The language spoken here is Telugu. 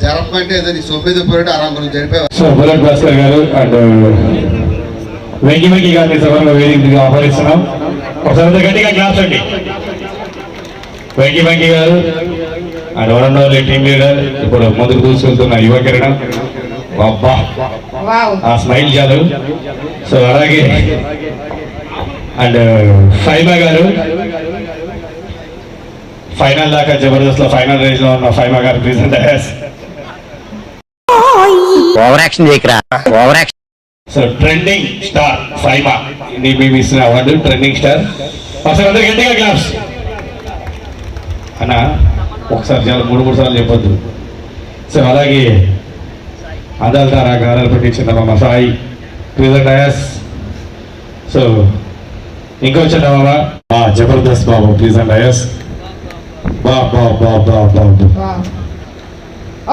జరపమంటే ఏదో సొమ్మిది పోయినట్టు ఆరాం జరిపేవారు. సో బుల్లెట్ భాస్కర్ గారు అండ్ వెంకి వెంకి గారిని సభలో వేదికగా ఆహ్వానిస్తున్నాం. ఒకసారి గట్టిగా క్లాస్ అండి. వెంకి వెంకి గారు అండ్ వరంగల్ టీమ్ లీడర్, ఇప్పుడు ముందుకు దూసుకెళ్తున్న యువ కిరణం. అబ్బా ఆ స్మైల్ చాలు. సో అలాగే అండ్ ఫైమా గారు, ఫైనల్ దాకా జబర్దస్త్ లో ఫైనల్ రేంజ్ లో ఉన్న ఫైమా గారు ప్రెసెంట్. ఓవర్ యాక్షన్ చేయకరా, over action. So trending star Faima, ఇది మేము ఇస్తున్న అవార్డు ట్రెండింగ్ స్టార్. ఒకసారి అందరు గట్టిగా క్లాస్ అన్న. ఒకసారి చాలా మూడు సార్లు చెప్పొద్దు. సో అలాగే అందాల తారా గారాలు పెట్టించిన మా సాయి ప్రెసెంట్ అయాస్. సో ఇంకొచ్చిన జబర్దస్త్ బాబు ప్రెసెంట్ అయాస్. బా బా బా బా బా